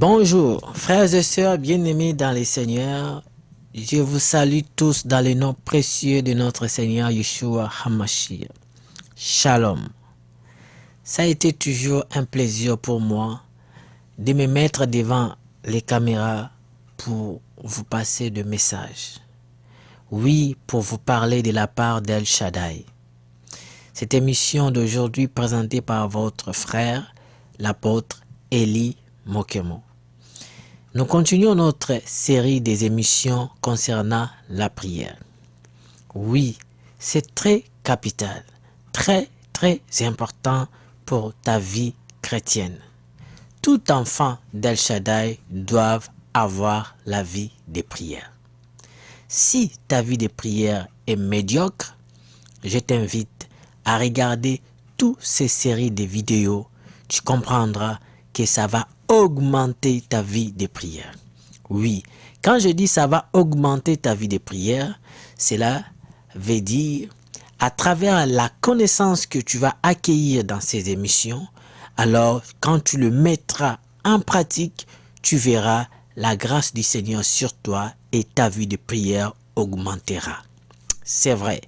Bonjour, frères et sœurs bien-aimés dans les Seigneurs. Je vous salue tous dans le nom précieux de notre Seigneur Yeshua HaMashiach. Shalom. Ça a été toujours un plaisir pour moi de me mettre devant les caméras pour vous passer de messages. Oui, pour vous parler de la part d'El Shaddai. Cette émission d'aujourd'hui présentée par votre frère, l'apôtre Eli Mokemo. Nous continuons notre série des émissions concernant la prière. Oui, c'est très capital, très important pour ta vie chrétienne. Tout enfant d'El Shaddai doit avoir la vie de prière. Si ta vie de prière est médiocre, je t'invite à regarder toutes ces séries de vidéos. Tu comprendras que ça va augmenter ta vie de prière. Oui, quand je dis ça va augmenter ta vie de prière, cela veut dire à travers la connaissance que tu vas acquérir dans ces émissions, alors quand tu le mettras en pratique, tu verras la grâce du Seigneur sur toi et ta vie de prière augmentera. C'est vrai.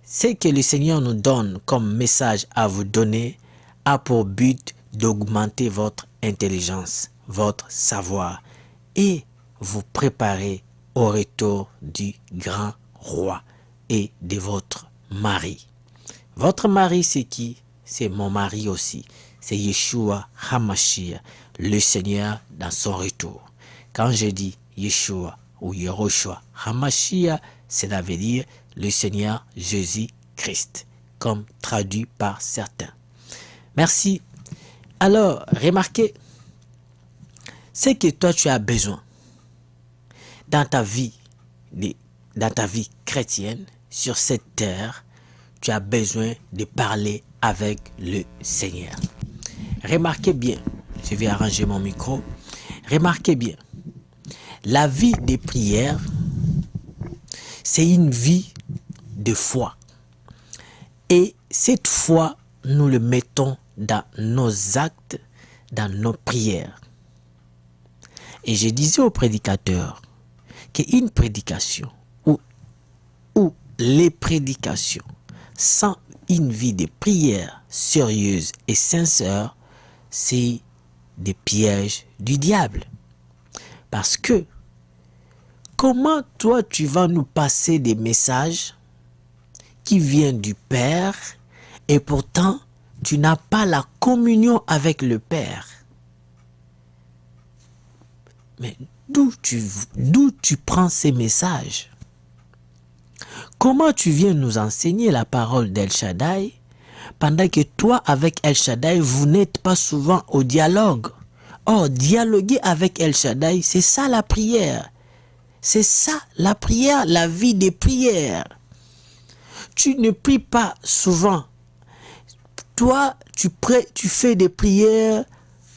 Ce que le Seigneur nous donne comme message à vous donner a pour but d'augmenter votre intelligence, votre savoir et vous préparer au retour du grand roi et de votre mari. Votre mari, c'est qui? C'est mon mari aussi. C'est Yeshua HaMashiach, le Seigneur dans son retour. Quand je dis Yeshua ou Yehoshua HaMashiach, cela veut dire le Seigneur Jésus-Christ, comme traduit par certains. Merci. Alors, remarquez, c'est que toi tu as besoin dans ta vie chrétienne, sur cette terre, tu as besoin de parler avec le Seigneur. Remarquez bien, je vais arranger mon micro. Remarquez bien, la vie de prière, c'est une vie de foi. Et cette foi, nous le mettons dans nos actes, dans nos prières. Et je disais aux prédicateurs qu'une prédication ou les prédications sans une vie de prière sérieuse et sincère, c'est des pièges du diable. Parce que comment toi tu vas nous passer des messages qui viennent du Père et pourtant tu n'as pas la communion avec le Père? Mais d'où tu prends ces messages? Comment tu viens nous enseigner la parole d'El Shaddai pendant que toi avec El Shaddai vous n'êtes pas souvent au dialogue? Or, dialoguer avec El Shaddai, c'est ça la prière. C'est ça la prière, la vie de prière. Tu ne pries pas souvent. Toi, tu fais des prières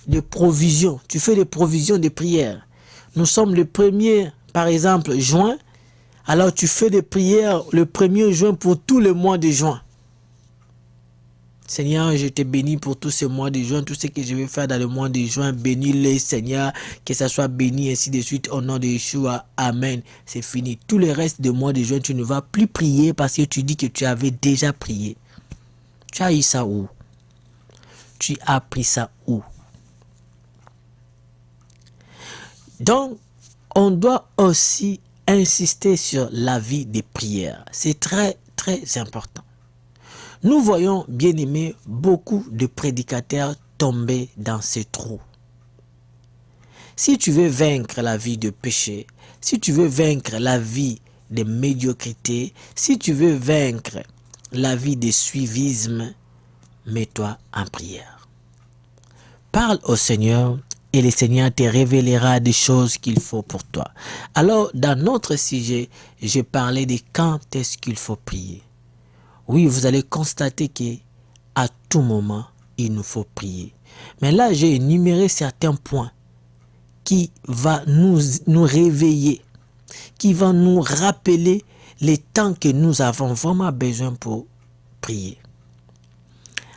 de provision. Tu fais des provisions de prière. Nous sommes le 1er, par exemple, juin. Alors tu fais des prières le 1er juin pour tout le mois de juin. Seigneur, je te bénis pour tout ce mois de juin, tout ce que je vais faire dans le mois de juin. Bénis-les, Seigneur, que ça soit béni, ainsi de suite, au nom de Yeshua. Amen. C'est fini. Tout le reste du mois de juin, tu ne vas plus prier parce que tu dis que tu avais déjà prié. Tu as eu ça où? Tu as pris ça où? Donc, on doit aussi insister sur la vie des prières. C'est très important. Nous voyons, bien-aimés, beaucoup de prédicateurs tomber dans ces trous. Si tu veux vaincre la vie de péché, si tu veux vaincre la vie de médiocrité, si tu veux vaincre la vie de suivisme, mets-toi en prière. Parle au Seigneur et le Seigneur te révélera des choses qu'il faut pour toi. Alors, dans notre sujet, j'ai parlé de quand est-ce qu'il faut prier. Oui, vous allez constater qu'à tout moment, il nous faut prier. Mais là, j'ai énuméré certains points qui vont nous réveiller, qui vont nous rappeler les temps que nous avons vraiment besoin pour prier.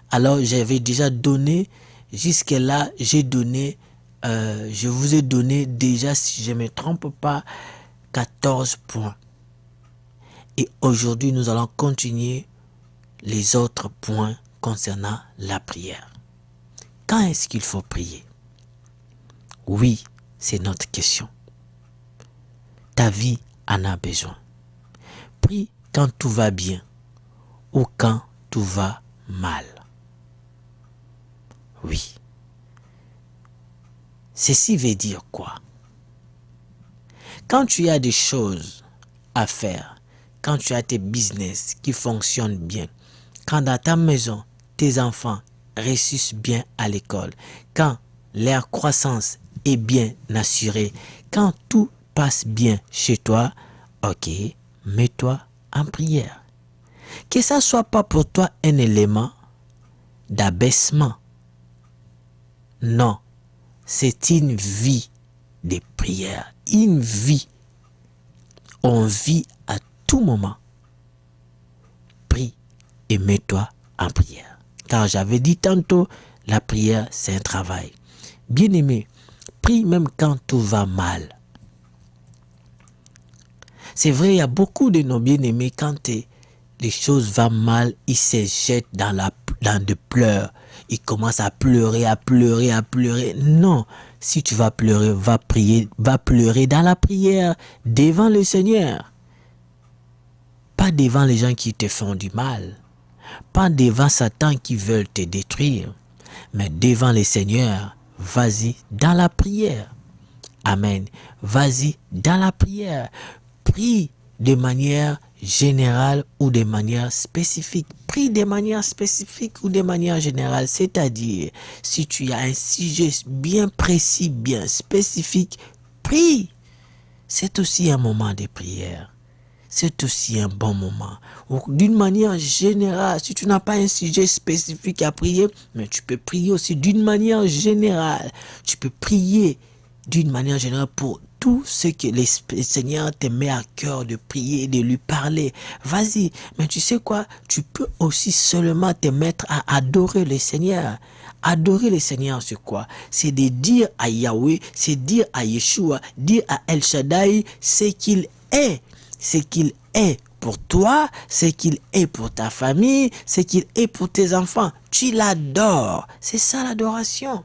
Alors, j'avais déjà donné, jusque-là, j'ai donné je vous ai donné déjà, si je ne me trompe pas, 14 points. Et aujourd'hui, nous allons continuer les autres points concernant la prière. Quand est-ce qu'il faut prier? Oui, c'est notre question. Ta vie en a besoin. Prie quand tout va bien ou quand tout va mal. Oui. Ceci veut dire quoi? Quand tu as des choses à faire, quand tu as tes business qui fonctionnent bien, quand dans ta maison, tes enfants réussissent bien à l'école, quand leur croissance est bien assurée, quand tout passe bien chez toi, ok, mets-toi en prière. Que ça ne soit pas pour toi un élément d'abaissement. Non, c'est une vie de prière, une vie. On vit à tout moment. Prie et mets-toi en prière. Car j'avais dit tantôt, la prière, c'est un travail. Bien-aimé, prie même quand tout va mal. C'est vrai, il y a beaucoup de nos bien-aimés, quand les choses vont mal, ils se jettent dans des pleurs. Ils commencent à pleurer, à pleurer, à pleurer. Non, si tu vas pleurer, va prier, va pleurer dans la prière, devant le Seigneur. Pas devant les gens qui te font du mal. Pas devant Satan qui veulent te détruire. Mais devant le Seigneur, vas-y dans la prière. Amen. Vas-y dans la prière. Prie de manière générale ou de manière spécifique. Prie de manière spécifique ou de manière générale. C'est-à-dire, si tu as un sujet bien précis, bien spécifique, prie. C'est aussi un moment de prière. C'est aussi un bon moment. D'une manière générale, si tu n'as pas un sujet spécifique à prier, mais tu peux prier aussi d'une manière générale. Tu peux prier d'une manière générale pour tout ce que le Seigneur te met à cœur de prier et de lui parler. Vas-y, mais tu sais quoi? Tu peux aussi seulement te mettre à adorer le Seigneur. Adorer le Seigneur, c'est quoi? C'est de dire à Yahweh, c'est dire à Yeshua, dire à El Shaddai ce qu'il est. Ce qu'il est pour toi, ce qu'il est pour ta famille, ce qu'il est pour tes enfants. Tu l'adores. C'est ça l'adoration.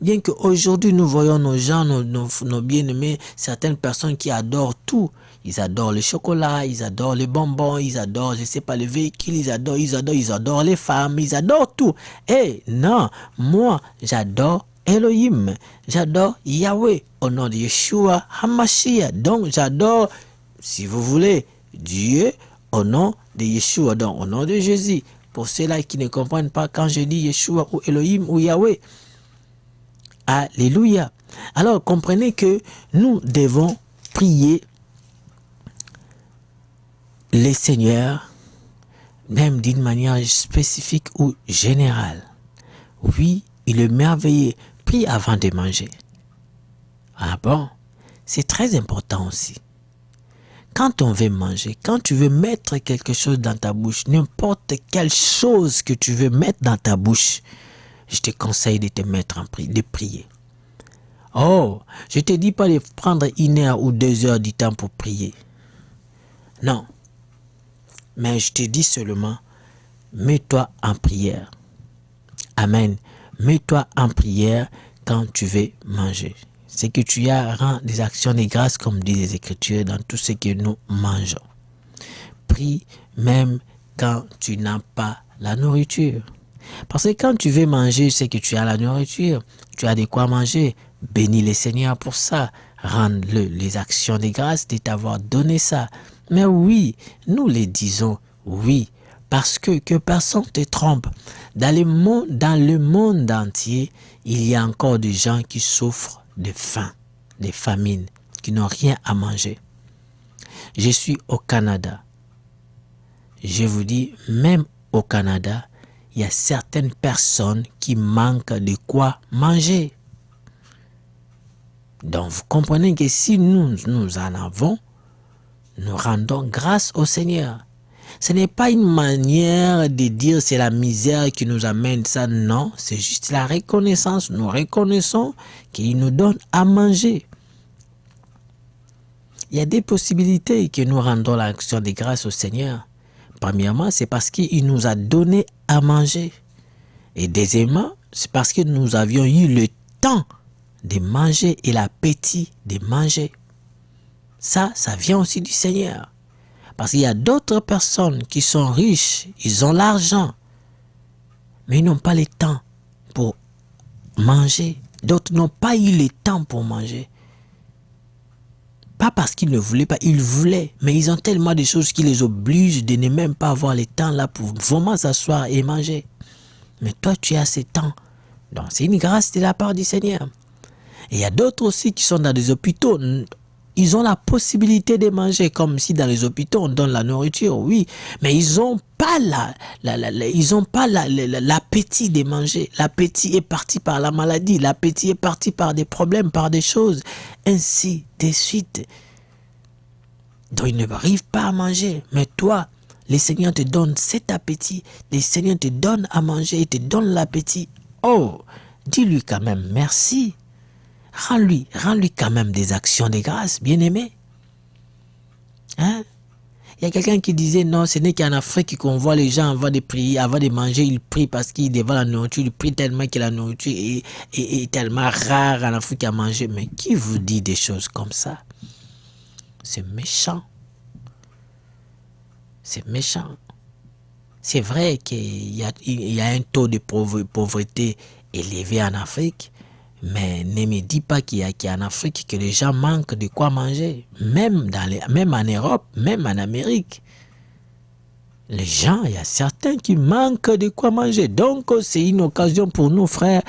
Bien qu'aujourd'hui nous voyons nos gens, nos bien-aimés, certaines personnes qui adorent tout. Ils adorent le chocolat, ils adorent les bonbons, ils adorent, je ne sais pas, les véhicules, ils adorent les femmes, ils adorent tout. Eh non, moi j'adore Elohim, j'adore Yahweh, au nom de Yeshua HaMashiach. Donc j'adore, si vous voulez, Dieu au nom de Yeshua, donc au nom de Jésus. Pour ceux-là qui ne comprennent pas quand je dis Yeshua ou Elohim ou Yahweh. Alléluia. Alors comprenez que nous devons prier le Seigneur même d'une manière spécifique ou générale. Oui, il est merveilleux. Prie avant de manger. Ah bon? C'est très important aussi. Quand on veut manger, quand tu veux mettre quelque chose dans ta bouche, n'importe quelle chose que tu veux mettre dans ta bouche, je te conseille de te mettre en prière, de prier. Oh, je ne te dis pas de prendre 1 heure ou 2 heures du temps pour prier. Non. Mais je te dis seulement, mets-toi en prière. Amen. Mets-toi en prière quand tu veux manger. C'est que tu as rend des actions de grâce, comme disent les Écritures, dans tout ce que nous mangeons. Prie même quand tu n'as pas la nourriture. Parce que quand tu veux manger, c'est que tu as la nourriture, tu as de quoi manger. Bénis le Seigneur pour ça. Rends-le les actions de grâce de t'avoir donné ça. Mais oui, nous les disons, oui, parce que personne ne te trompe. Dans le monde entier, il y a encore des gens qui souffrent de faim, de famine, qui n'ont rien à manger. Je suis au Canada. Je vous dis, même au Canada, il y a certaines personnes qui manquent de quoi manger. Donc vous comprenez que si nous en avons, nous rendons grâce au Seigneur. Ce n'est pas une manière de dire c'est la misère qui nous amène ça. Non, c'est juste la reconnaissance. Nous reconnaissons qu'il nous donne à manger. Il y a des possibilités que nous rendons l'action de grâce au Seigneur. Premièrement, c'est parce qu'il nous a donné à manger. Et deuxièmement, c'est parce que nous avions eu le temps de manger et l'appétit de manger. Ça vient aussi du Seigneur. Parce qu'il y a d'autres personnes qui sont riches, ils ont l'argent, mais ils n'ont pas le temps pour manger. D'autres n'ont pas eu le temps pour manger. Pas parce qu'ils ne voulaient pas, ils voulaient, mais ils ont tellement de choses qui les obligent de ne même pas avoir le temps là pour vraiment s'asseoir et manger. Mais toi, tu as ce temps. Donc, c'est une grâce de la part du Seigneur. Et il y a d'autres aussi qui sont dans des hôpitaux. Ils ont la possibilité de manger, comme si dans les hôpitaux on donne la nourriture, oui, mais ils n'ont pas l'appétit de manger. L'appétit est parti par la maladie, l'appétit est parti par des problèmes, par des choses, ainsi de suite. Donc ils n'arrivent pas à manger. Mais toi, le Seigneur te donne cet appétit, le Seigneur te donne à manger, il te donne l'appétit. Oh, dis-lui quand même merci. Rends-lui quand même des actions de grâce, bien-aimé. Hein? Il y a quelqu'un qui disait non, ce n'est qu'en Afrique qu'on voit les gens avant de prier, avant de manger, ils prient parce qu'ils devant la nourriture, ils prient tellement que la nourriture est tellement rare en Afrique à manger. Mais qui vous dit des choses comme ça? C'est méchant. C'est méchant. C'est vrai qu'il y a un taux de pauvreté élevé en Afrique. Mais ne me dis pas qu'il y a en Afrique que les gens manquent de quoi manger. Même en Europe, même en Amérique. Les gens, il y a certains qui manquent de quoi manger. Donc, c'est une occasion pour nous, frères,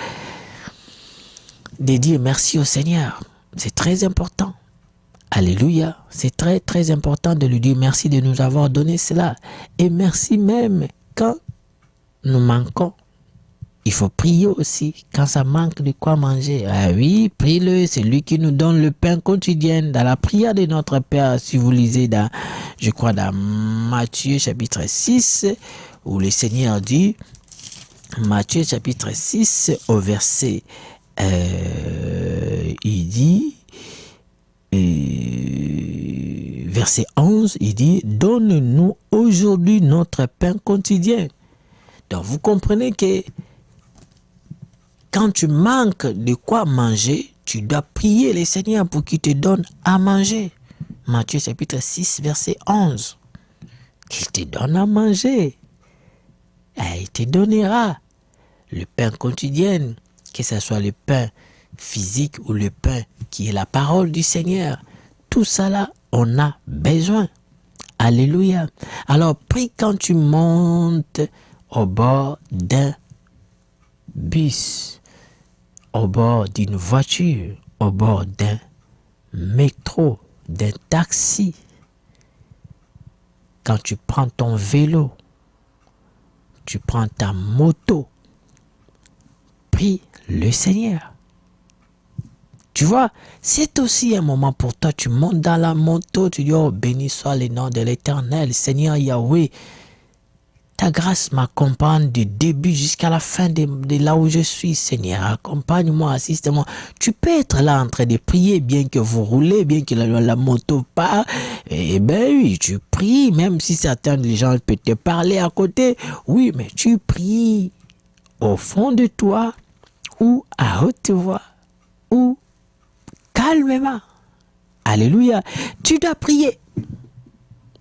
de dire merci au Seigneur. C'est très important. Alléluia. C'est très, très important de lui dire merci de nous avoir donné cela. Et merci même quand nous manquons. Il faut prier aussi quand ça manque de quoi manger. Ah oui, prie-le, c'est lui qui nous donne le pain quotidien. Dans la prière de notre Père, si vous lisez dans Matthieu chapitre 6, où le Seigneur dit, Matthieu chapitre 6 au verset, il dit, verset 11, il dit, donne-nous aujourd'hui notre pain quotidien. Donc vous comprenez que quand tu manques de quoi manger, tu dois prier le Seigneur pour qu'il te donne à manger. Matthieu chapitre 6, verset 11. Qu'il te donne à manger. Et il te donnera le pain quotidien, que ce soit le pain physique ou le pain qui est la parole du Seigneur. Tout ça là, on a besoin. Alléluia. Alors prie quand tu montes au bord d'un bus, au bord d'une voiture, au bord d'un métro, d'un taxi. Quand tu prends ton vélo, tu prends ta moto, prie le Seigneur. Tu vois, c'est aussi un moment pour toi. Tu montes dans la moto, tu dis, oh, béni soit le nom de l'Éternel, Seigneur Yahweh. Ta grâce m'accompagne du début jusqu'à la fin de là où je suis, Seigneur. Accompagne-moi, assiste-moi. Tu peux être là en train de prier, bien que vous roulez, bien que la moto part. Eh bien oui, tu pries, même si certains gens peuvent te parler à côté. Oui, mais tu pries au fond de toi, ou à haute voix, ou calmement. Alléluia. Tu dois prier.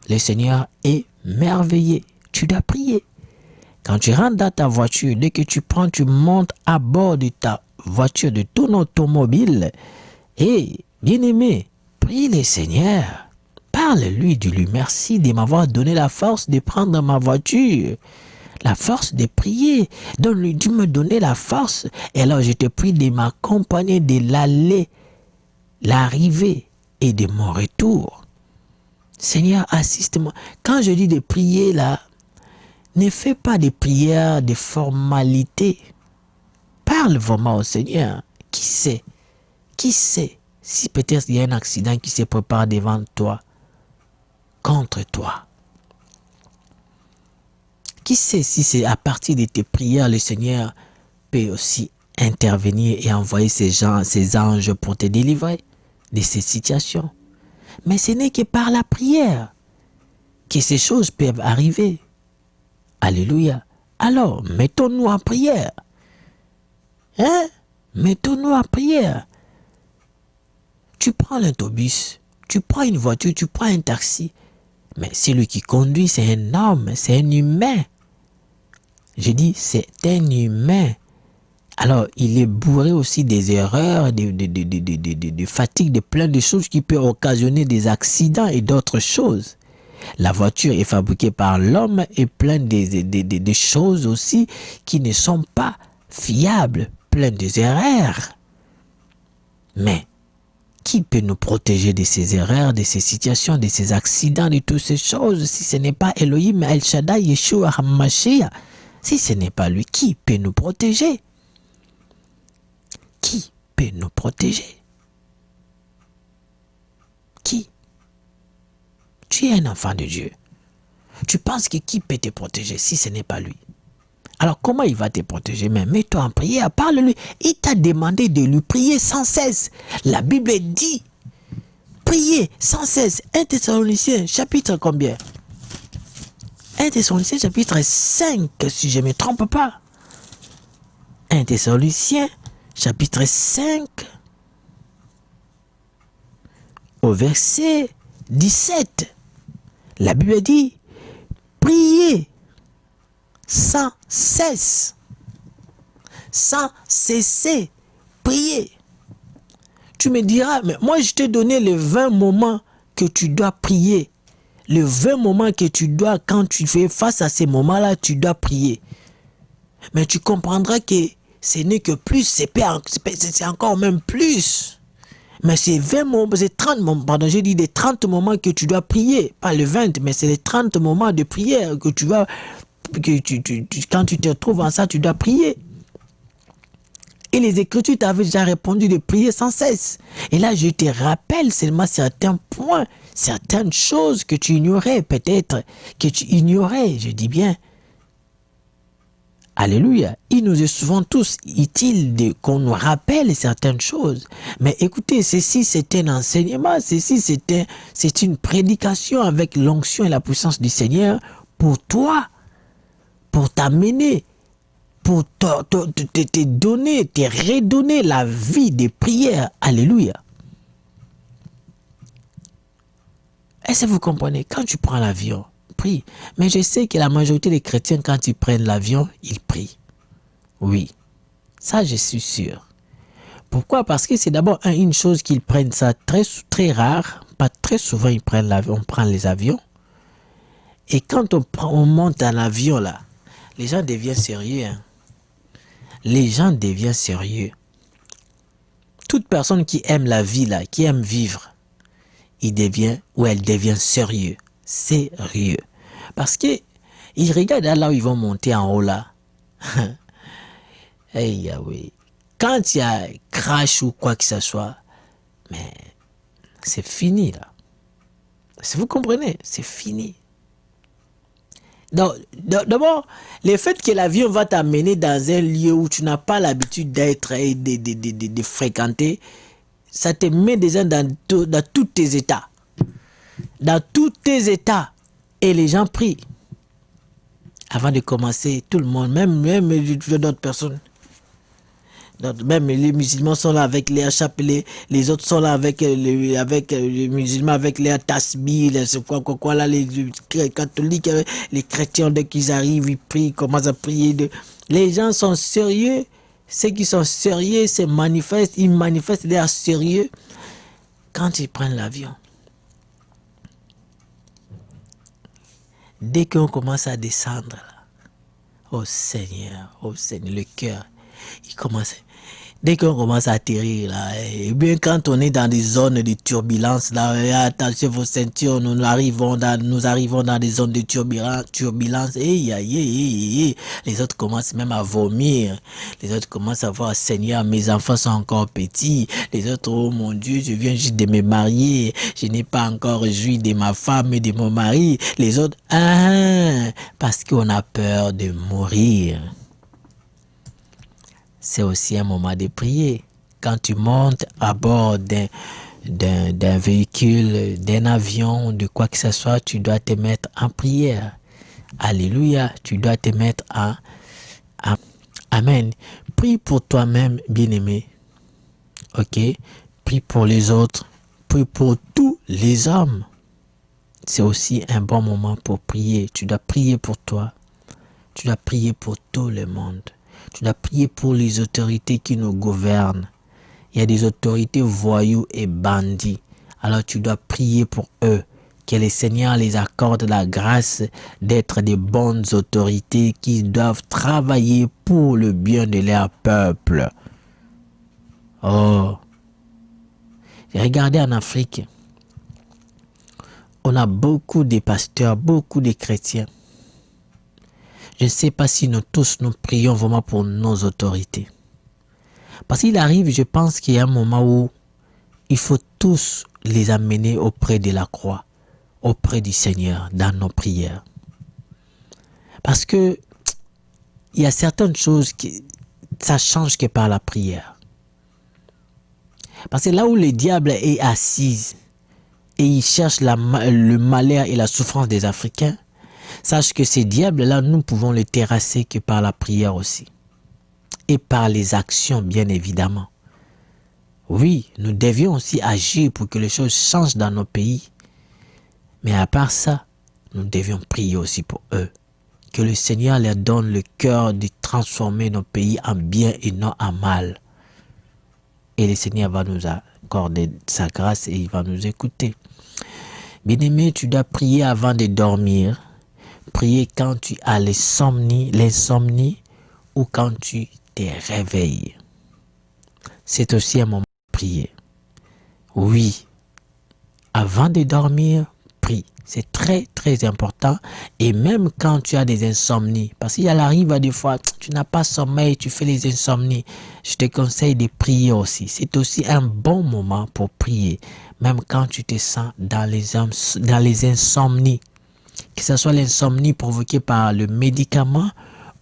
Le Seigneur est merveilleux. Tu dois prier. Quand tu rentres dans ta voiture, dès que tu montes à bord de ta voiture, de ton automobile, et bien-aimé, prie le Seigneur. Parle-lui, dis-lui merci de m'avoir donné la force de prendre ma voiture. La force de prier. Donne-lui, tu me donner la force. Et alors je te prie de m'accompagner de l'aller, l'arrivée et de mon retour. Seigneur, assiste-moi. Quand je dis de prier là, ne fais pas de prières, de formalités. Parle vraiment au Seigneur. Qui sait si peut-être il y a un accident qui se prépare devant toi, contre toi. Qui sait si c'est à partir de tes prières, le Seigneur peut aussi intervenir et envoyer ces anges pour te délivrer de ces situations. Mais ce n'est que par la prière que ces choses peuvent arriver. Alléluia. Alors, mettons-nous en prière. Hein? Mettons-nous en prière. Tu prends l'autobus, tu prends une voiture, tu prends un taxi. Mais celui qui conduit, c'est un homme, c'est un humain. Je dis, c'est un humain. Alors, il est bourré aussi des erreurs, de fatigue, de plein de choses qui peuvent occasionner des accidents et d'autres choses. La voiture est fabriquée par l'homme et plein de choses aussi qui ne sont pas fiables, plein de erreurs. Mais, qui peut nous protéger de ces erreurs, de ces situations, de ces accidents, de toutes ces choses, si ce n'est pas Elohim, El Shaddai, Yeshua, HaMashiach? Si ce n'est pas lui, qui peut nous protéger? Qui peut nous protéger? Qui? Tu es un enfant de Dieu. Tu penses que qui peut te protéger si ce n'est pas lui? Alors comment il va te protéger? Mais mets-toi en prière, parle-lui. Il t'a demandé de lui prier sans cesse. La Bible dit, priez sans cesse. 1 Thessaloniciens, chapitre combien? 1 Thessaloniciens, chapitre 5, si je ne me trompe pas. 1 Thessaloniciens, chapitre 5, au verset 17. La Bible dit, priez sans cesse, sans cesser, priez. Tu me diras, mais moi je t'ai donné les 20 moments que tu dois prier. Les 20 moments que tu dois, quand tu fais face à ces moments-là, tu dois prier. Mais tu comprendras que ce n'est que plus, c'est encore même plus. Mais c'est 20 moments, c'est 30 moments, pardon, j'ai dit des 30 moments que tu dois prier. Pas les 20, mais c'est les 30 moments de prière que tu vas, quand tu te trouves en ça, tu dois prier. Et les Écritures t'avaient déjà répondu de prier sans cesse. Et là, je te rappelle seulement certains points, certaines choses que tu ignorais, peut-être, que tu ignorais, je dis bien. Alléluia. Il nous est souvent tous utile qu'on nous rappelle certaines choses. Mais écoutez, ceci c'est un enseignement, ceci c'est une prédication avec l'onction et la puissance du Seigneur pour toi, pour t'amener, pour te donner, te redonner la vie de prière. Alléluia. Est-ce que vous comprenez? Quand tu prends l'avion, prie. Mais je sais que la majorité des chrétiens, quand ils prennent l'avion, ils prient. Oui, ça je suis sûr. Pourquoi? Parce que c'est d'abord une chose qu'ils prennent ça très rare. Pas très souvent ils prennent l'avion, on prend les avions. Et quand on monte en avion là, les gens deviennent sérieux. Hein. Les gens deviennent sérieux. Toute personne qui aime la vie là, qui aime vivre, il devient ou elle devient sérieux. Sérieux. Parce que ils regardent là où ils vont monter en haut là. Hey Yahweh. Quand il y a crash ou quoi que ce soit, mais c'est fini là. Si vous comprenez, c'est fini. Donc, d'abord, le fait que l'avion va t'amener dans un lieu où tu n'as pas l'habitude d'être et de fréquenter, ça te met déjà dans tous tes états. Dans tous tes états. Et les gens prient. Avant de commencer, tout le monde, même d'autres personnes. Même les musulmans sont là avec les chapelets, les autres sont là avec les musulmans, avec les tasbih, quoi là, les catholiques, les chrétiens, dès qu'ils arrivent, ils prient, ils commencent à prier. Les gens sont sérieux, ceux qui sont sérieux ils manifestent leur sérieux quand ils prennent l'avion. Dès qu'on commence à descendre, là, oh Seigneur, le cœur, il commence. Dès qu'on commence à atterrir, là, et bien quand on est dans des zones de turbulence, là, attachez vos ceintures, nous arrivons dans des zones de turbulence, les autres commencent même à vomir, les autres commencent à voir, Seigneur, mes enfants sont encore petits, les autres, oh mon Dieu, je viens juste de me marier, je n'ai pas encore joui de ma femme et de mon mari, les autres, parce qu'on a peur de mourir. C'est aussi un moment de prier. Quand tu montes à bord d'un véhicule, d'un avion, de quoi que ce soit, tu dois te mettre en prière. Alléluia, tu dois te mettre en... Amen. Prie pour toi-même, bien-aimé. Ok? Prie pour les autres. Prie pour tous les hommes. C'est aussi un bon moment pour prier. Tu dois prier pour toi. Tu dois prier pour tout le monde. Tu dois prier pour les autorités qui nous gouvernent. Il y a des autorités voyous et bandits. Alors tu dois prier pour eux. Que le Seigneur les accorde la grâce d'être des bonnes autorités qui doivent travailler pour le bien de leur peuple. Oh. Regardez en Afrique. On a beaucoup de pasteurs, beaucoup de chrétiens. Je ne sais pas si nous tous nous prions vraiment pour nos autorités. Parce qu'il arrive, je pense qu'il y a un moment où il faut tous les amener auprès de la croix, auprès du Seigneur, dans nos prières. Parce que il y a certaines choses qui ça change que par la prière. Parce que là où le diable est assis et il cherche le malheur et la souffrance des Africains, sache que ces diables-là, nous pouvons les terrasser que par la prière aussi. Et par les actions, bien évidemment. Oui, nous devions aussi agir pour que les choses changent dans nos pays. Mais à part ça, nous devions prier aussi pour eux. Que le Seigneur leur donne le cœur de transformer nos pays en bien et non en mal. Et le Seigneur va nous accorder sa grâce et il va nous écouter. Bien-aimé, tu dois prier avant de dormir. Prier quand tu as l'insomnie ou quand tu te réveilles. C'est aussi un moment de prier. Oui, avant de dormir, prie. C'est très très important. Et même quand tu as des insomnies, parce qu'il arrive à des fois, tu n'as pas sommeil, tu fais les insomnies. Je te conseille de prier aussi. C'est aussi un bon moment pour prier. Même quand tu te sens dans les insomnies. Que ce soit l'insomnie provoquée par le médicament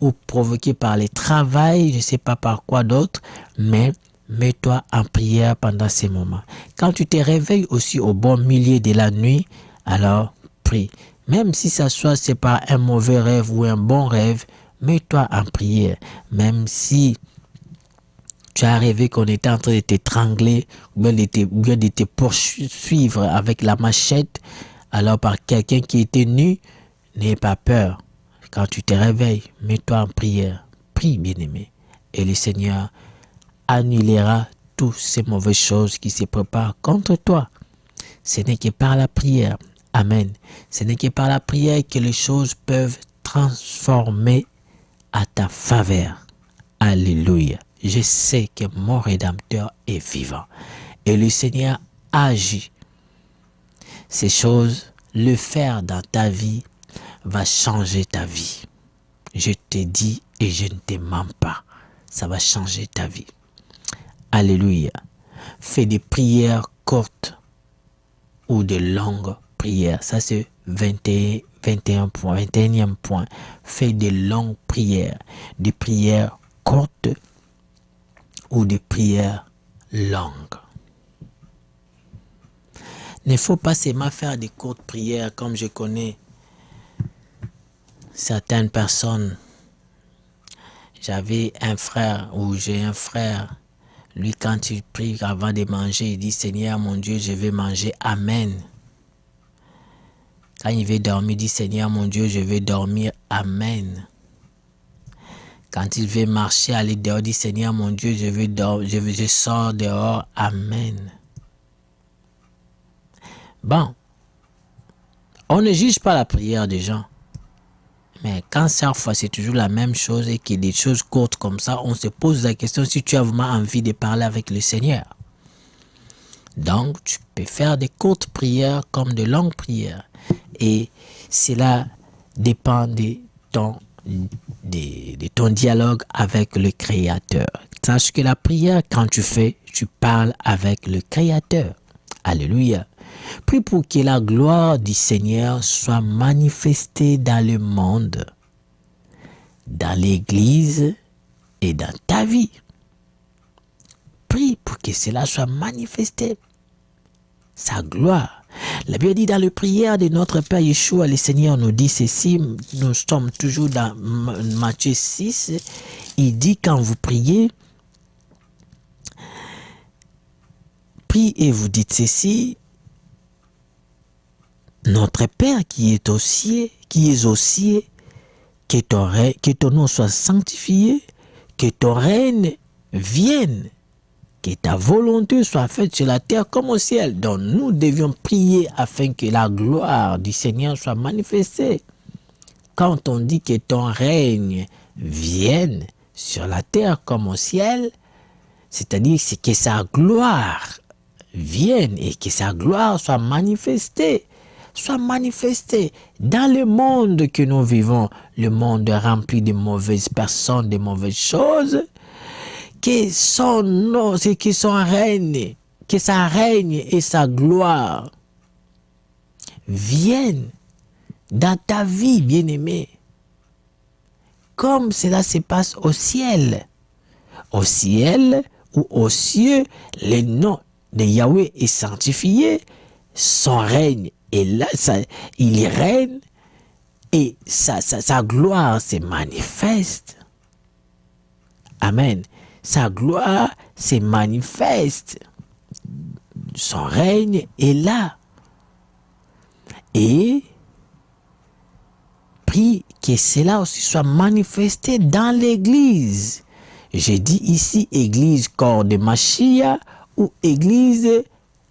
ou provoquée par le travail, je ne sais pas par quoi d'autre, mais mets-toi en prière pendant ces moments. Quand tu te réveilles aussi au bon milieu de la nuit, alors prie. Même si c'est pas un mauvais rêve ou un bon rêve, mets-toi en prière. Même si tu as rêvé qu'on était en train de t'étrangler ou bien de te poursuivre avec la machette, alors par quelqu'un qui était nu, n'aie pas peur. Quand tu te réveilles, mets-toi en prière. Prie, bien-aimé. Et le Seigneur annulera toutes ces mauvaises choses qui se préparent contre toi. Ce n'est que par la prière. Amen. Ce n'est que par la prière que les choses peuvent transformer à ta faveur. Alléluia. Je sais que mon Rédempteur est vivant. Et le Seigneur agit. Ces choses, le faire dans ta vie, va changer ta vie. Je te dis et je ne te mens pas. Ça va changer ta vie. Alléluia. Fais des prières courtes ou de longues prières. Ça c'est 21e point. Fais des longues prières. Des prières courtes ou des prières longues. Il ne faut pas seulement faire des courtes prières comme je connais certaines personnes. J'avais un frère ou j'ai un frère. Lui, quand il prie avant de manger, il dit Seigneur mon Dieu, je vais manger. Amen. Quand il veut dormir, il dit Seigneur mon Dieu, je vais dormir. Amen. Quand il veut marcher, aller dehors, il dit Seigneur mon Dieu, je sors dehors. Amen. Bon, on ne juge pas la prière des gens, Mais quand chaque fois c'est toujours la même chose et qu'il y a des choses courtes comme ça, on se pose la question si tu as vraiment envie de parler avec le Seigneur. Donc, tu peux faire des courtes prières comme de longues prières. Et cela dépend de ton dialogue avec le Créateur. Sache que la prière, quand tu fais, tu parles avec le Créateur. Alléluia. Prie pour que la gloire du Seigneur soit manifestée dans le monde, dans l'Église et dans ta vie. Prie pour que cela soit manifesté. Sa gloire. La Bible dit dans la prière de notre Père Yeshua, le Seigneur nous dit ceci, nous sommes toujours dans Matthieu 6, il dit quand vous priez, prie et vous dites ceci, notre Père qui est aux cieux, que ton nom soit sanctifié, que ton règne vienne, que ta volonté soit faite sur la terre comme au ciel. Donc nous devions prier afin que la gloire du Seigneur soit manifestée. Quand on dit que ton règne vienne sur la terre comme au ciel, c'est-à-dire que sa gloire vienne et que sa gloire soit manifestée dans le monde que nous vivons, le monde rempli de mauvaises personnes, de mauvaises choses, que son nom, c'est que son règne, que sa règne et sa gloire viennent dans ta vie, bien-aimé, comme cela se passe au ciel. Au ciel ou aux cieux, le nom de Yahweh est sanctifié, son règne est là, il règne et sa gloire se manifeste. Amen. Sa gloire se manifeste. Son règne est là. Et prie que cela aussi soit manifesté dans l'église. Je dis ici église corps de Mashiach ou église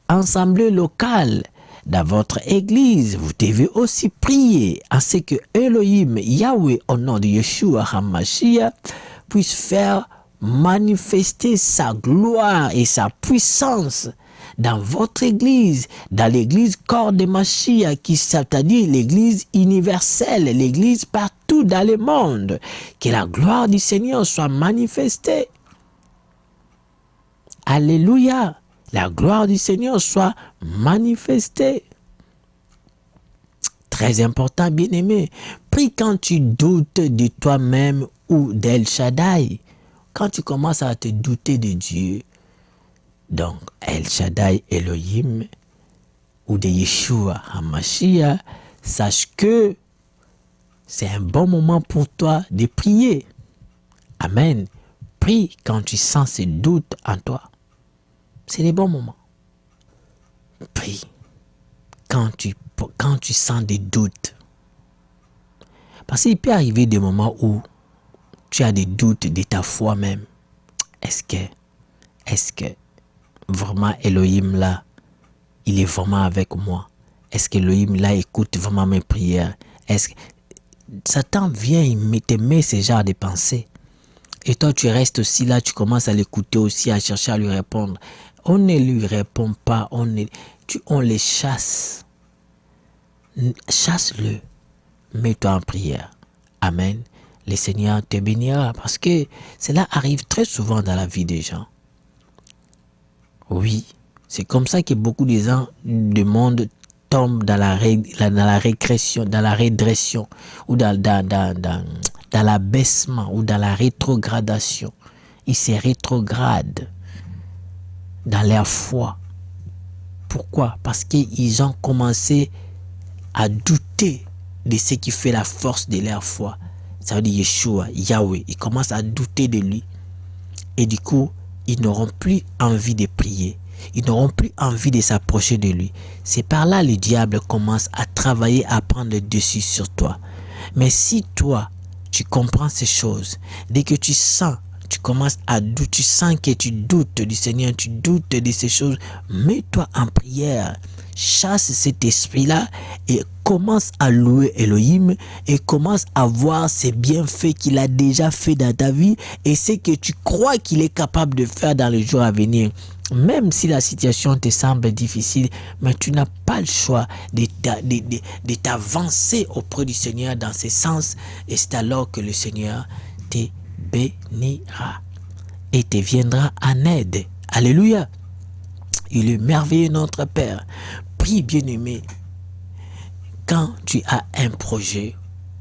assemblée locale. Dans votre église, vous devez aussi prier à ce que Elohim, Yahweh, au nom de Yeshua HaMashiach, puisse faire manifester sa gloire et sa puissance dans votre église, dans l'église corps de Mashiach, qui c'est-à-dire l'église universelle, l'église partout dans le monde, que la gloire du Seigneur soit manifestée. Alléluia, la gloire du Seigneur soit manifestée. Très important, bien-aimé. Prie quand tu doutes de toi-même ou d'El Shaddai. Quand tu commences à te douter de Dieu, donc El Shaddai, Elohim, ou de Yeshua HaMashiach, sache que c'est un bon moment pour toi de prier. Amen. Prie quand tu sens ces doutes en toi. C'est les bons moments. Prie quand tu sens des doutes. Parce qu'il peut arriver des moments où tu as des doutes de ta foi même. Est-ce que vraiment Elohim là, il est vraiment avec moi? Est-ce que Elohim là écoute vraiment mes prières? Est-ce que Satan vient, il te met ce genre de pensées. Et toi tu restes aussi là, tu commences à l'écouter aussi, à chercher à lui répondre. On ne lui répond pas, on les chasse. Chasse-le. Mets-toi en prière. Amen. Le Seigneur te bénira parce que cela arrive très souvent dans la vie des gens. Oui, c'est comme ça que beaucoup de gens du monde tombent dans la régression, dans la régression ou dans l'abaissement ou dans la rétrogradation. Ils se rétrogradent dans leur foi. Pourquoi? Parce qu'ils ont commencé à douter de ce qui fait la force de leur foi. Ça veut dire Yeshua, Yahweh. Ils commencent à douter de lui. Et du coup, ils n'auront plus envie de prier. Ils n'auront plus envie de s'approcher de lui. C'est par là que le diable commence à travailler, à prendre le dessus sur toi. Mais si toi, tu comprends ces choses, dès que tu sens, tu commences à douter, tu sens que tu doutes du Seigneur, tu doutes de ces choses, mets-toi en prière. Chasse cet esprit-là et commence à louer Elohim et commence à voir ces bienfaits qu'il a déjà fait dans ta vie et ce que tu crois qu'il est capable de faire dans les jours à venir. Même si la situation te semble difficile, mais tu n'as pas le choix de t'avancer auprès du Seigneur dans ce sens. Et c'est alors que le Seigneur te bénira et te viendra en aide. Alléluia. Il est merveilleux notre Père. Prie, bien-aimé, quand tu as un projet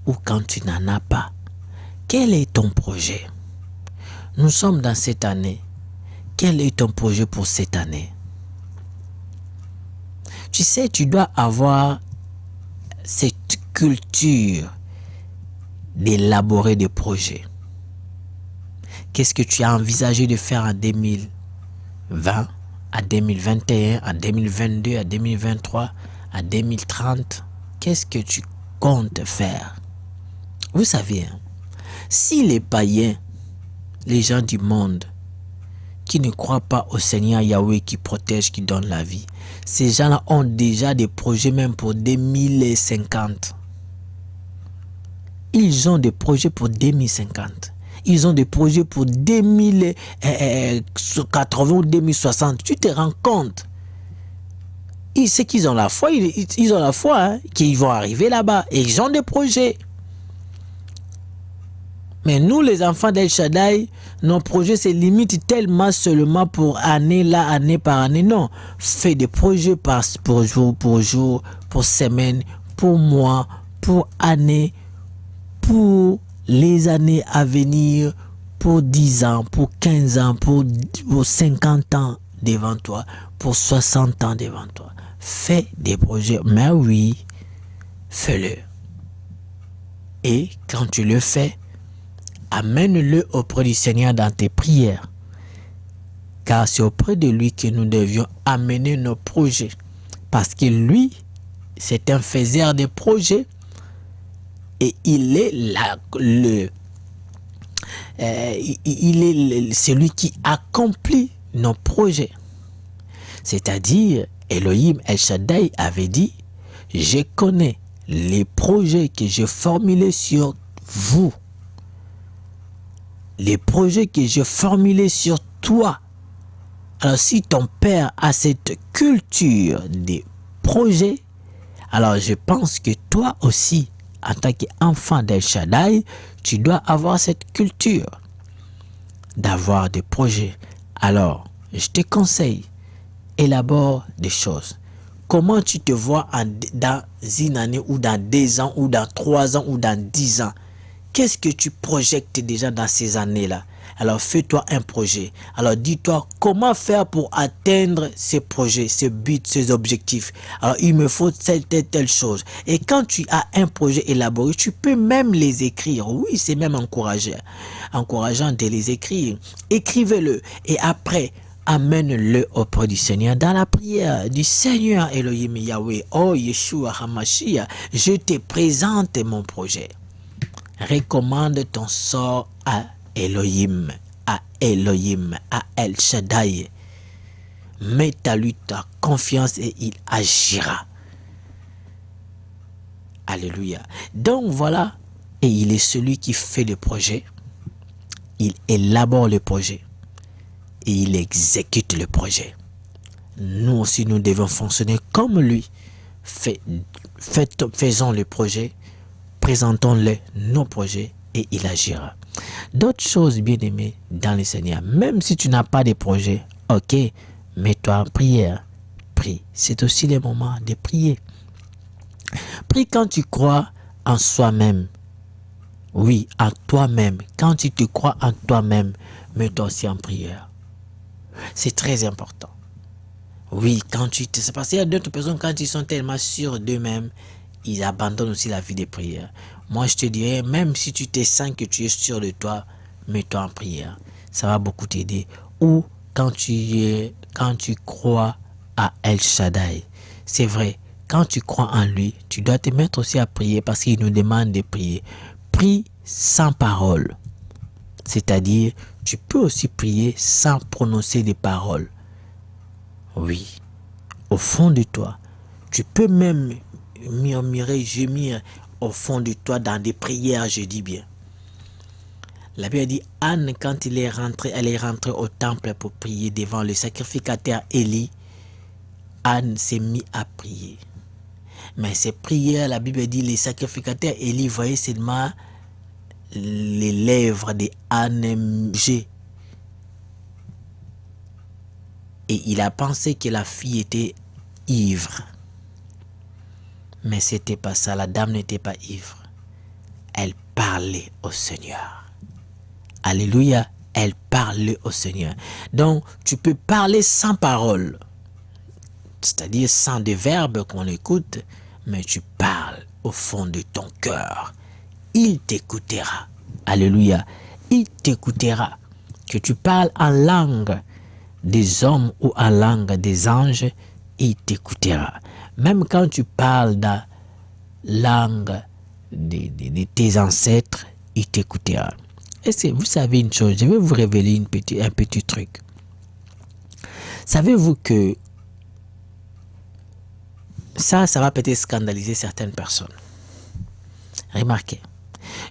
ou quand tu n'en as pas. Quel est ton projet? Nous sommes dans cette année. Quel est ton projet pour cette année? Tu sais, tu dois avoir cette culture d'élaborer des projets. Qu'est-ce que tu as envisagé de faire en 2020, à 2021, à 2022, à 2023, à 2030? Qu'est-ce que tu comptes faire? Vous savez, hein, si les païens, les gens du monde, qui ne croient pas au Seigneur Yahweh qui protège, qui donne la vie, ces gens-là ont déjà des projets même pour 2050. Ils ont des projets pour 2050. Ils ont des projets pour 2080 ou 2060. Tu te rends compte? C'est qu'ils ont la foi, ils ont la foi hein, qu'ils vont arriver là-bas. Et ils ont des projets. Mais nous, les enfants d'El Shaddai, nos projets se limitent tellement seulement pour année là, année par année. Non, fais des projets pour jour, pour semaine, pour mois, pour année, pour les années à venir, pour 10 ans, pour 15 ans, pour 50 ans devant toi, pour 60 ans devant toi. Fais des projets, mais oui, fais-le. Et quand tu le fais, amène-le auprès du Seigneur dans tes prières. Car c'est auprès de lui que nous devions amener nos projets. Parce que lui, c'est un faiseur de projets. Et il est celui qui accomplit nos projets. C'est-à-dire, Elohim El Shaddai avait dit, je connais les projets que j'ai formulés sur vous. Les projets que j'ai formulés sur toi. Alors si ton père a cette culture des projets, alors je pense que toi aussi, en tant qu'enfant d'El Shaddai, tu dois avoir cette culture d'avoir des projets. Alors, je te conseille, élabore des choses. Comment tu te vois dans une année ou dans 2 ans ou dans 3 ans ou dans 10 ans? Qu'est-ce que tu projettes déjà dans ces années-là? Alors fais-toi un projet. Alors dis-toi comment faire pour atteindre ces projets, ces buts, ces objectifs. Alors il me faut telle chose. Et quand tu as un projet élaboré, tu peux même les écrire. Oui, c'est même encourageant de les écrire. Écrivez-le et après, amène-le auprès du Seigneur dans la prière du Seigneur Elohim Yahweh. Oh Yeshua HaMashiach, je te présente mon projet. Recommande ton sort à Elohim, à El Shaddai. Mets à lui ta confiance et il agira. Alléluia. Donc voilà, et il est celui qui fait le projet, il élabore le projet et il exécute le projet. Nous aussi, nous devons fonctionner comme lui. Faisons le projet, présentons-le nos projets et il agira. D'autres choses, bien-aimés, dans le Seigneur, même si tu n'as pas de projet, ok, mets-toi en prière. Prie. C'est aussi le moment de prier. Prie quand tu crois en soi-même. Oui, en toi-même. Quand tu te crois en toi-même, mets-toi aussi en prière. C'est très important. Oui, quand tu te... C'est parce qu'il y a d'autres personnes, quand ils sont tellement sûrs d'eux-mêmes, ils abandonnent aussi la vie de prière. Moi, je te dirais, même si tu te sens que tu es sûr de toi, mets-toi en prière. Ça va beaucoup t'aider. Ou quand tu crois à El Shaddai. C'est vrai, quand tu crois en lui, tu dois te mettre aussi à prier parce qu'il nous demande de prier. Prie sans parole. C'est-à-dire, tu peux aussi prier sans prononcer des paroles. Oui, au fond de toi, tu peux même murmurer, gémir au fond de toi dans des prières, je dis bien. La Bible dit, Anne, quand elle est rentrée au temple pour prier devant le sacrificateur Élie. Anne s'est mise à prier. Mais ces prières, la Bible dit, les sacrificateurs Élie voyaient seulement les lèvres d'Anne bouger. Et il a pensé que la fille était ivre. Mais ce n'était pas ça, la dame n'était pas ivre. Elle parlait au Seigneur. Alléluia, elle parlait au Seigneur. Donc, tu peux parler sans parole, c'est-à-dire sans des verbes qu'on écoute, mais tu parles au fond de ton cœur. Il t'écoutera. Alléluia, il t'écoutera. Que tu parles en langue des hommes ou en langue des anges, il t'écoutera. Même quand tu parles dans la langue de tes ancêtres, il t'écoutera. Et vous savez une chose, je vais vous révéler un petit truc. Savez-vous que ça va peut-être scandaliser certaines personnes. Remarquez,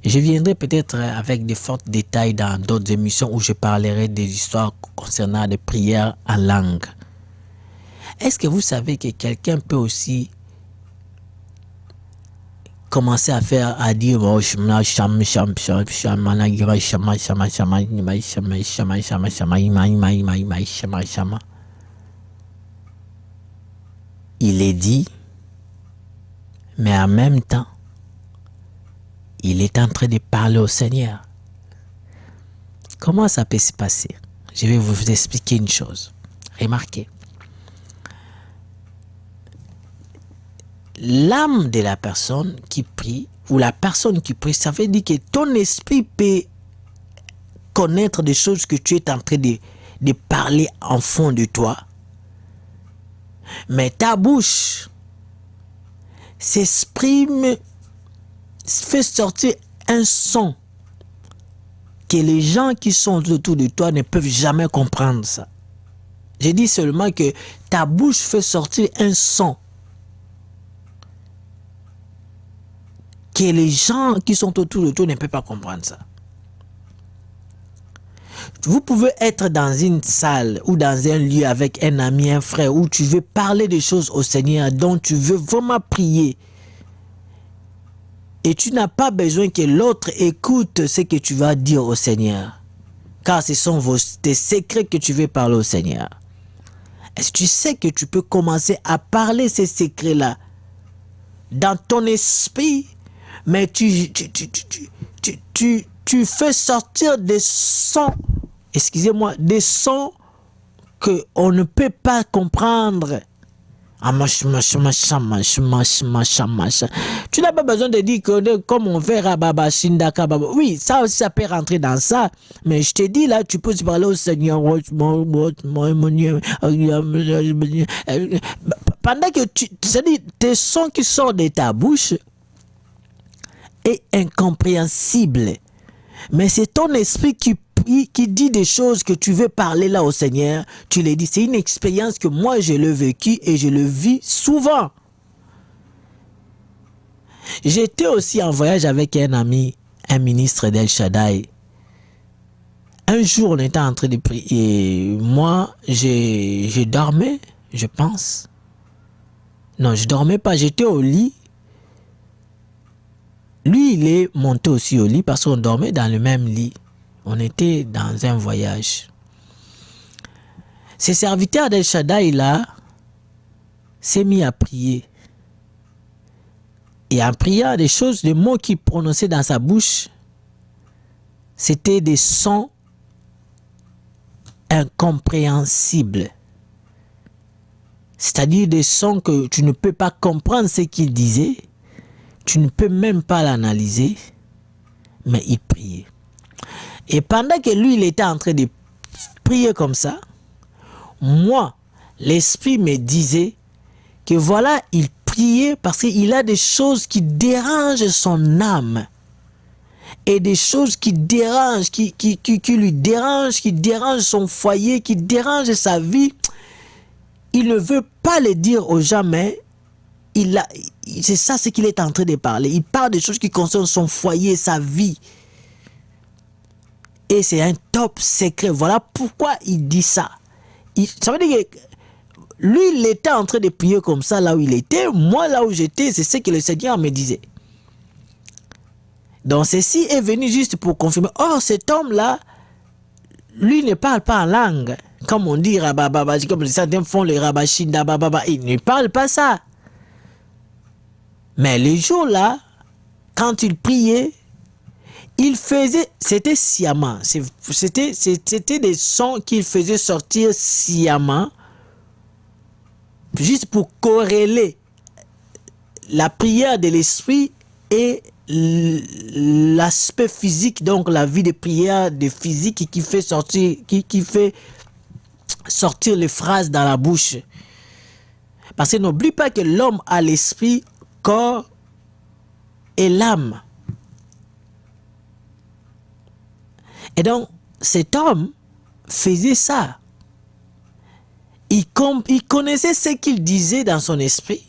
je viendrai peut-être avec de forts détails dans d'autres émissions où je parlerai des histoires concernant des prières en langue. Est-ce que vous savez que quelqu'un peut aussi commencer à dire il est dit, mais en même temps il est en train de parler au Seigneur. Comment ça peut se passer? Je vais vous expliquer une chose. Remarquez, l'âme de la personne qui prie, ou la personne qui prie, ça veut dire que ton esprit peut connaître des choses que tu es en train de parler en fond de toi. Mais ta bouche s'exprime, fait sortir un son que les gens qui sont autour de toi ne peuvent jamais comprendre ça. Je dis seulement que ta bouche fait sortir un son que les gens qui sont autour de toi ne peuvent pas comprendre ça. Vous pouvez être dans une salle ou dans un lieu avec un ami, un frère, où tu veux parler des choses au Seigneur, dont tu veux vraiment prier. Et tu n'as pas besoin que l'autre écoute ce que tu vas dire au Seigneur. Car ce sont tes secrets que tu veux parler au Seigneur. Est-ce que tu sais que tu peux commencer à parler ces secrets-là dans ton esprit, mais tu fais sortir des sons, excusez-moi, des sons qu'on ne peut pas comprendre. Tu n'as pas besoin de dire que comme on verra Baba Shindaka Baba. Oui, ça aussi ça peut rentrer dans ça. Mais je te dis là, tu peux parler au Seigneur. Pendant que c'est-à-dire tes sons qui sortent de ta bouche est incompréhensible. Mais c'est ton esprit qui dit des choses que tu veux parler là au Seigneur, tu les dis. C'est une expérience que moi je l'ai vécue et je le vis souvent. J'étais aussi en voyage avec un ami, un ministre d'El Shaddai. Un jour, on était en train de prier et moi, je dormais, je pense. Non, je dormais pas, j'étais au lit. Lui, il est monté aussi au lit parce qu'on dormait dans le même lit. On était dans un voyage. Ce serviteur d'El Shaddai là s'est mis à prier. Et en priant, des choses, des mots qu'il prononçait dans sa bouche, c'était des sons incompréhensibles. C'est-à-dire des sons que tu ne peux pas comprendre ce qu'il disait. Tu ne peux même pas l'analyser. Mais il priait. Et pendant que lui, il était en train de prier comme ça, moi, l'esprit me disait que voilà, il priait parce qu'il a des choses qui dérangent son âme. Et des choses qui dérangent, qui lui dérangent, qui dérangent son foyer, qui dérangent sa vie. Il ne veut pas les dire aux gens, mais c'est ça ce qu'il est en train de parler. Il parle des choses qui concernent son foyer, sa vie. Et c'est un top secret. Voilà pourquoi il dit ça. Ça veut dire que lui, il était en train de prier comme ça là où il était. Moi, là où j'étais, c'est ce que le Seigneur me disait. Donc, ceci est venu juste pour confirmer. Oh, cet homme-là, lui ne parle pas en langue. Comme on dit, rabababa, comme certains font le rabashinda, bababa. Il ne parle pas ça. Mais les jours-là, quand il priait, il faisait, c'était sciemment. C'était des sons qu'il faisait sortir sciemment, juste pour corréler la prière de l'esprit et l'aspect physique, donc la vie de prière de physique qui fait sortir les phrases dans la bouche. Parce que n'oublie pas que l'homme a l'esprit, corps et l'âme. Et donc, cet homme faisait ça. Il connaissait ce qu'il disait dans son esprit.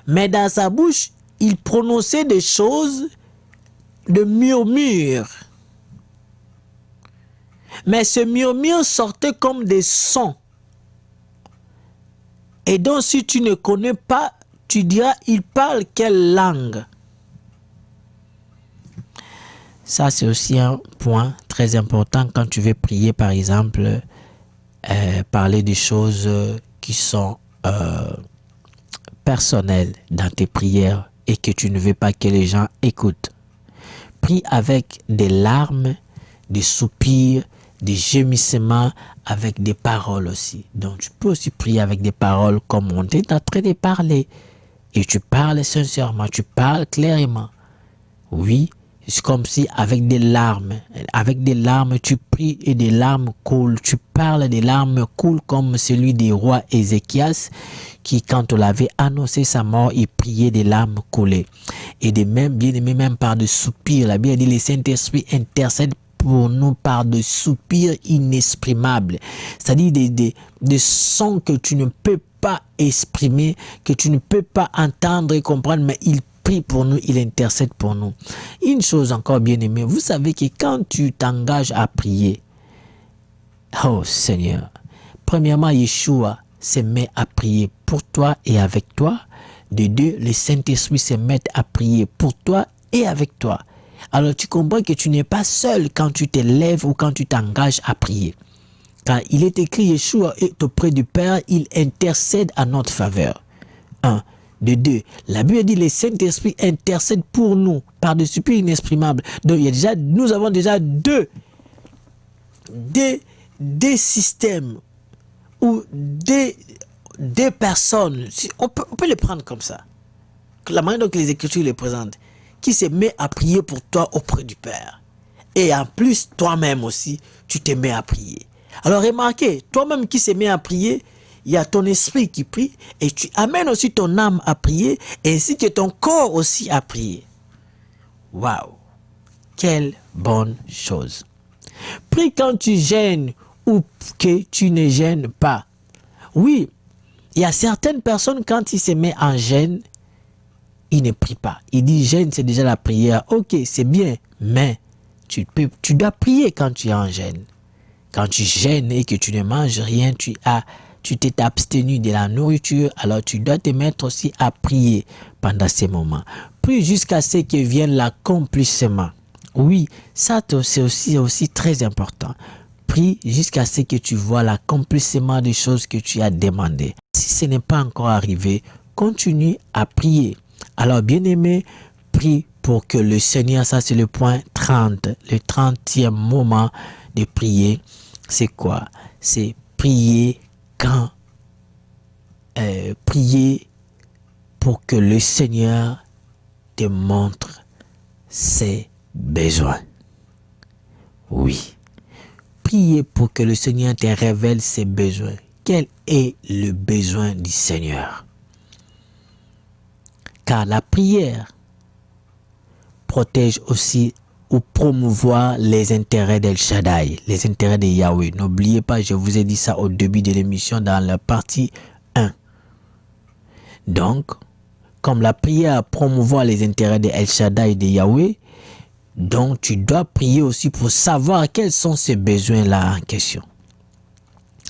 Mais dans sa bouche, il prononçait des choses de murmure. Mais ce murmure sortait comme des sons. Et donc, si tu ne connais pas, tu diras, il parle quelle langue? Ça, c'est aussi un point très important quand tu veux prier, par exemple, parler des choses qui sont personnelles dans tes prières et que tu ne veux pas que les gens écoutent. Prie avec des larmes, des soupirs, des gémissements, avec des paroles aussi. Donc, tu peux aussi prier avec des paroles comme on est en train de parler. Et tu parles sincèrement, tu parles clairement. Oui, c'est comme si avec des larmes tu pries et des larmes coulent. Tu parles des larmes coulent comme celui des rois Ézéchias qui, quand on l'avait annoncé sa mort, il priait des larmes coulaient. Et de même, bien aimé, même par des soupirs. La Bible dit, le Saint-Esprit intercède pour nous par des soupirs inexprimables. C'est-à-dire des sons que tu ne peux pas exprimer, que tu ne peux pas entendre et comprendre, mais il prie pour nous, il intercède pour nous. Une chose encore, bien aimé, vous savez que quand tu t'engages à prier, oh Seigneur, premièrement, Yeshua se met à prier pour toi et avec toi. De deux, le Saint-Esprit se met à prier pour toi et avec toi. Alors tu comprends que tu n'es pas seul quand tu te lèves ou quand tu t'engages à prier. Car il est écrit, Yeshua est auprès du Père, il intercède à notre faveur. 1. De deux, la Bible dit, le Saint-Esprit intercède pour nous par des soupirs inexprimables. Donc nous avons déjà deux systèmes ou des personnes, on peut les prendre comme ça, la manière dont les Écritures les présentent, qui se met à prier pour toi auprès du Père. Et en plus, toi-même aussi, tu te mets à prier. Alors remarquez, toi-même qui se met à prier, il y a ton esprit qui prie et tu amènes aussi ton âme à prier ainsi que ton corps aussi à prier. Waouh! Quelle bonne chose! Prie quand tu gênes ou que tu ne gênes pas. Oui, il y a certaines personnes, quand ils se mettent en gêne, ils ne prient pas. Ils disent gêne, c'est déjà la prière. Ok, c'est bien, mais tu dois prier quand tu es en gêne. Quand tu gênes et que tu ne manges rien, tu t'es abstenu de la nourriture, alors tu dois te mettre aussi à prier pendant ces moments. Prie jusqu'à ce que vienne l'accomplissement. Oui, ça c'est aussi très important. Prie jusqu'à ce que tu vois l'accomplissement des choses que tu as demandées. Si ce n'est pas encore arrivé, continue à prier. Alors, bien-aimé, prie pour que le Seigneur, ça c'est le point 30, le 30e moment de prier. C'est quoi? C'est prier quand prier pour que le Seigneur te montre ses besoins. Oui. Prier pour que le Seigneur te révèle ses besoins. Quel est le besoin du Seigneur? Car la prière protège aussi ou promouvoir les intérêts d'El Shaddai, les intérêts de Yahweh. N'oubliez pas, je vous ai dit ça au début de l'émission dans la partie 1. Donc, comme la prière promouvoit les intérêts de El Shaddai et de Yahweh, donc tu dois prier aussi pour savoir quels sont ces besoins-là en question.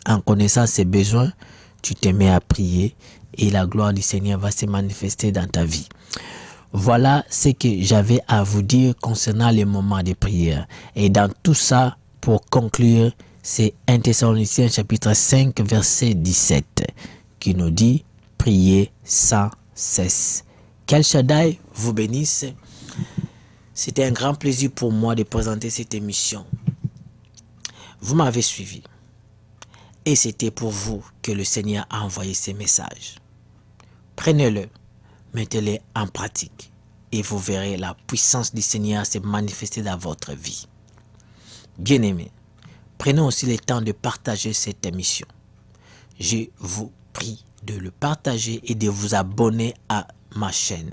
En connaissant ces besoins, tu te mets à prier et la gloire du Seigneur va se manifester dans ta vie. Voilà ce que j'avais à vous dire concernant les moments de prière. Et dans tout ça, pour conclure, c'est 1 Thessaloniciens chapitre 5 verset 17 qui nous dit « Priez sans cesse ». Qu'El Shaddai vous bénisse. C'était un grand plaisir pour moi de présenter cette émission. Vous m'avez suivi. Et c'était pour vous que le Seigneur a envoyé ces messages. Prenez-le, mettez-les en pratique et vous verrez la puissance du Seigneur se manifester dans votre vie. Bien-aimés, prenez aussi le temps de partager cette émission. Je vous prie de le partager et de vous abonner à ma chaîne.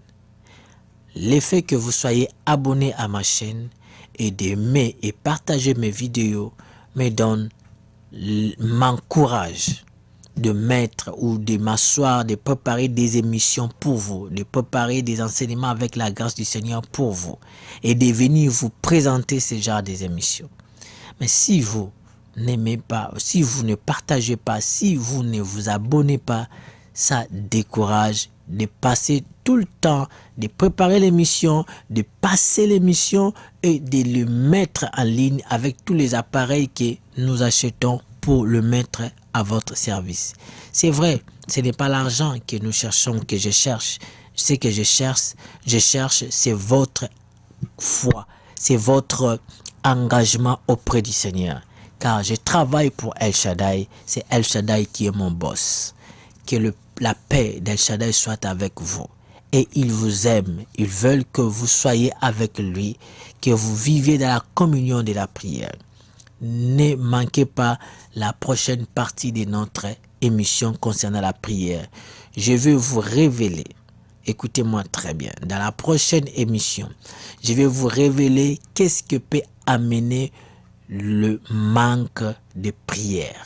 L'effet que vous soyez abonné à ma chaîne et d'aimer et partager mes vidéos m'encourage de mettre ou de m'asseoir, de préparer des émissions pour vous, de préparer des enseignements avec la grâce du Seigneur pour vous et de venir vous présenter ce genre d'émissions. Mais si vous n'aimez pas, si vous ne partagez pas, si vous ne vous abonnez pas, ça décourage de passer tout le temps, de préparer l'émission, de passer l'émission et de le mettre en ligne avec tous les appareils que nous achetons pour le mettre à votre service. C'est vrai, ce n'est pas l'argent que nous cherchons, que je cherche. Ce que je cherche, c'est votre foi, c'est votre engagement auprès du Seigneur. Car je travaille pour El Shaddai, c'est El Shaddai qui est mon boss. Que la paix d'El Shaddai soit avec vous. Et il vous aime, il veut que vous soyez avec lui, que vous viviez dans la communion de la prière. Ne manquez pas la prochaine partie de notre émission concernant la prière. Je vais vous révéler, écoutez-moi très bien, dans la prochaine émission, je vais vous révéler qu'est-ce que peut amener le manque de prière.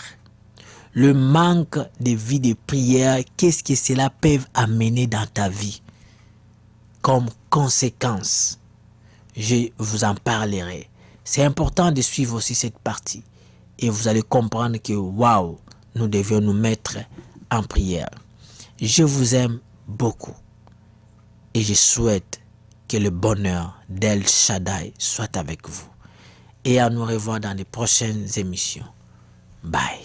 Le manque de vie de prière, qu'est-ce que cela peut amener dans ta vie comme conséquence? Je vous en parlerai. C'est important de suivre aussi cette partie. Et vous allez comprendre que, waouh, nous devions nous mettre en prière. Je vous aime beaucoup. Et je souhaite que le bonheur d'El Shaddai soit avec vous. Et à nous revoir dans les prochaines émissions. Bye.